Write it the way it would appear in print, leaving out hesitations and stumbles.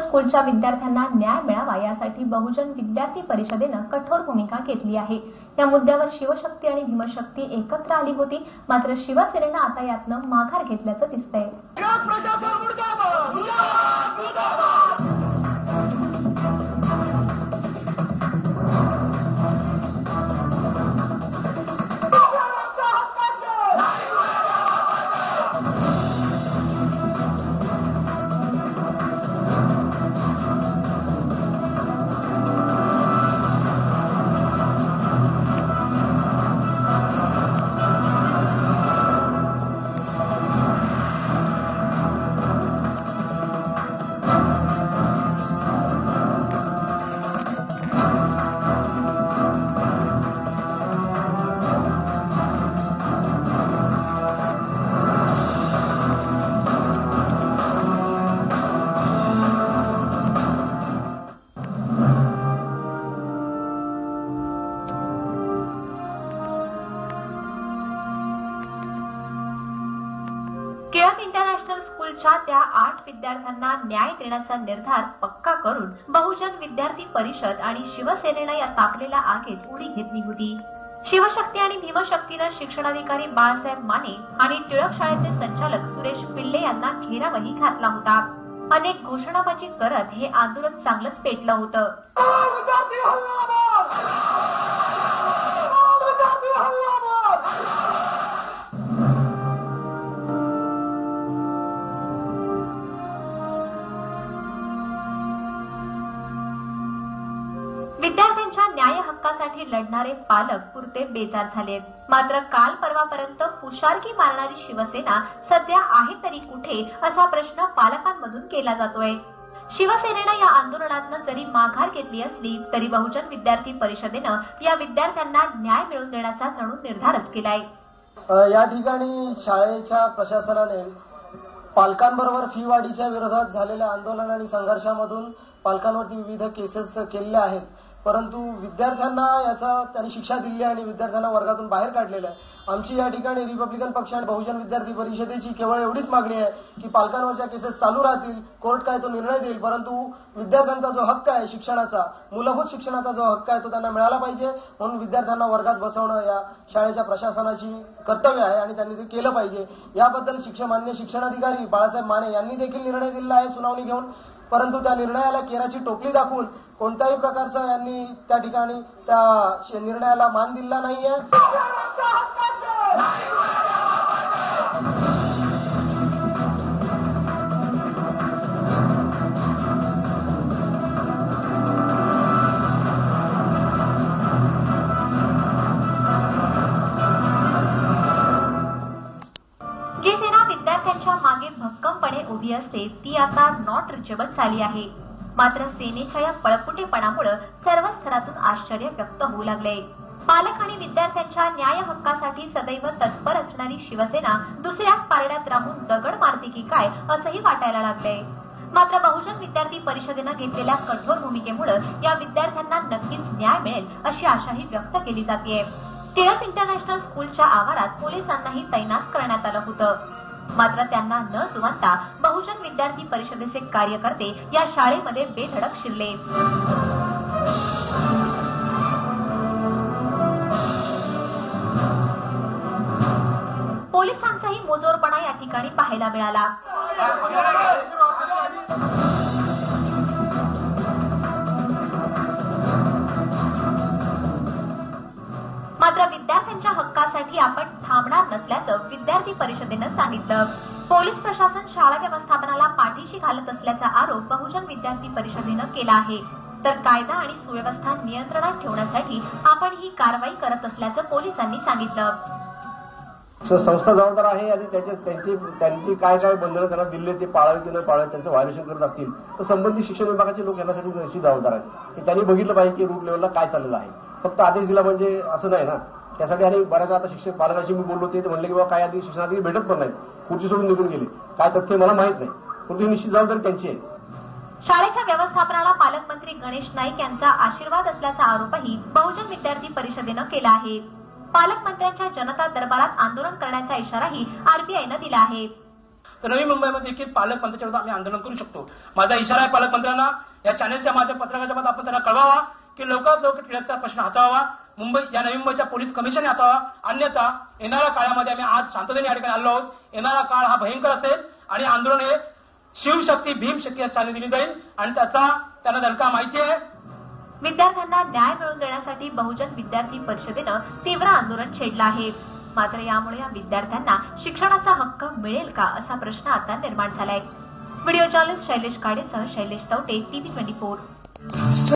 स्कूलच्या विद्यार्थ्यांना न्याय मिळावा यासाठी बहुजन विद्यार्थी परिषदेनं कठोर भूमिका घेतली आहे। या मुद्द्यावर शिवशक्ती आणि भीमशक्ती एकत्र आली होती, मात्र शिवसेनेनं आता यातनं माघार घेतल्याचं दिसतंय। टिळक इंटरनॅशनल स्कूलच्या त्या 8 विद्यार्थ्यांना न्याय देण्याचा निर्धार पक्का करून बहुजन विद्यार्थी परिषद आणि शिवसेनेनं या तापलेल्या आगीत उडी घेतली होती। शिवशक्ती आणि भीमशक्तीनं शिक्षणाधिकारी बाळासाहेब माने आणि टिळक शाळेचे संचालक सुरेश पिल्ले यांना घेरावही घातला होता। अनेक घोषणाबाजी करत हे आंदोलन चांगलंच पेटलं होतं। विद्यार्थ्यांच्या न्याय हक्कासाठी लढणारे पालक पुरते बेजार झालेत। मात्र काल परवापर्यंत फुशारकी मारणारी शिवसेना सध्या आहे तरी कुठे असा प्रश्न पालकांमधून केला जातोय। शिवसेनेनं या आंदोलनातनं जरी माघार घेतली असली तरी बहुजन विद्यार्थी परिषदेनं या विद्यार्थ्यांना न्याय मिळवून देण्याचा जणू निर्धारच केलाय। या ठिकाणी शाळेच्या प्रशासनाने पालकांबरोबर फी वाढीच्या विरोधात झालेल्या आंदोलन आणि संघर्षामधून पालकांवरती विविध केसेस केलेल्या आहेत, परंतु विद्यार्थ्यांना याचा त्यांनी शिक्षा दिली आणि विद्यार्थ्यांना वर्गातून बाहेर काढलेलं आहे। आमची या ठिकाणी रिपब्लिकन पक्ष आणि बहुजन विद्यार्थी परिषदेची केवळ एवढीच मागणी आहे की पालकांवरच्या केसेस चालू राहतील, कोर्ट काय तो निर्णय देईल, परंतु विद्यार्थ्यांचा जो हक्क आहे शिक्षणाचा, मूलभूत शिक्षणाचा जो हक्क आहे तो त्यांना मिळाला पाहिजे। म्हणून विद्यार्थ्यांना वर्गात बसवणं या शाळेच्या प्रशासनाची कर्तव्य आहे आणि त्यांनी ते केलं पाहिजे। याबद्दल मान्य शिक्षणाधिकारी बाळासाहेब माने यांनी देखील निर्णय दिला आहे सुनावणी घेऊन, परंतु त्या निर्णयाला केराची टोपली दाखवून कोणत्याही प्रकारचा यांनी त्या ठिकाणी त्या निर्णयाला मान दिला नाहीये। जी सेना विद्यार्थ्यांच्या मागे भक्कमपणे उभी असते ती आता नॉट रिचेबल झाली आहे। मात्र सेनेच्या या पळपुटेपणामुळे सर्व स्तरातून आश्चर्य व्यक्त होऊ लागले। पालक आणि विद्यार्थ्यांच्या न्याय हक्कासाठी सदैव तत्पर असणारी शिवसेना दुसऱ्याच पारड्यात राहून दगड मारते की काय असंही वाटायला लागले। मात्र बहुजन विद्यार्थी परिषदेनं घेतलेल्या कठोर भूमिकेमुळे या विद्यार्थ्यांना नक्कीच न्याय मिळेल अशी आशाही व्यक्त केली जाते। टिळक इंटरनॅशनल स्कूलच्या आवारात पोलिसांनाही तैनात करण्यात आलं होतं, मात्र त्यांना न जुमानता बहुजन विद्यार्थी परिषदेचे कार्यकर्ते या शाळेमध्ये बेधडक शिरले। पोलिसांचाही मोजोरपणा या ठिकाणी पाहायला मिळाला। मात्र विद्यार्थ्यांच्या हक्कासाठी आपण थांबणार नसल्याचं विद्यार्थी परिषदेनं सांगितलं। पोलीस प्रशासन शाळा व्यवस्थापनाला पाठीशी घालत असल्याचा आरोप बहुजन विद्यार्थी परिषदेनं केला आहे, तर कायदा आणि सुव्यवस्था नियंत्रणात ठेवण्यासाठी आपण ही कारवाई करत असल्याचं पोलिसांनी सांगितलं। संस्था जबाबदार आहे आणि त्यांची काय बंधनं त्यांना दिले ते पाळावे की न पाळावे, त्यांचं व्हायोलेशन करत असतील तर संबंधित शिक्षण विभागाचे लोक यासाठी निश्चित जबाबदार आहेत की त्यांनी बघितलं पाहिजे की रूट लेवलला काय चाललेलं आहे। फक्त आदेश दिला म्हणजे असं नाही ना, त्यासाठी आणि बऱ्याच आता शिक्षक पालकांशी मी बोललो ते म्हणले की बाबा काय आधी शिक्षणाधिकारी भेटत पण नाही, खुर्ची सोडून निघून गेले, काय तथ्य मला माहित नाही, पण निश्चित जबाबदारी त्यांची आहे। शाळेच्या व्यवस्थापनाला पालकमंत्री गणेश नाईक यांचा आशीर्वाद असल्याचा आरोपही बहुजन विद्यार्थी परिषदेनं केला आहे। पालकमंत्र्यांच्या जनता दरबारात आंदोलन करण्याचा इशाराही आरपीआयनं दिला आहे। तर नवी मुंबईमध्ये देखील पालकमंत्र्याच्या विरोधात आम्ही आंदोलन करू शकतो. माझा इशारा आहे पालकमंत्र्यांना, या चॅनलच्या पत्रकाच्या माध्यमातून आपण त्यांना कळवावा की लवकरात लवकर टिळकचा प्रश्न हाताळावा, नवी मुंबईच्या पोलीस कमिशनने हाताळावा. अन्यथा येणाऱ्या काळामध्ये आम्ही आज शांततेने या ठिकाणी आलो आहोत. येणारा काळ हा भयंकर असेल आणि आंदोलन हे शिवशक्ती भीमशक्ती असं चालू दिली जाईल आणि त्याचा त्यांना धडका माहिती आहे. विद्यार्थ्यांना न्याय मिळवून देण्यासाठी बहुजन विद्यार्थी परिषदेनं तीव्र आंदोलन छेडलं आहे. मात्र यामुळे या विद्यार्थ्यांना शिक्षणाचा हक्क मिळेल का असा प्रश्न आता निर्माण झालाय. व्हिडिओ जर्नलिस्ट शैलेश काडेसह शैलेश चौटे, TV 24.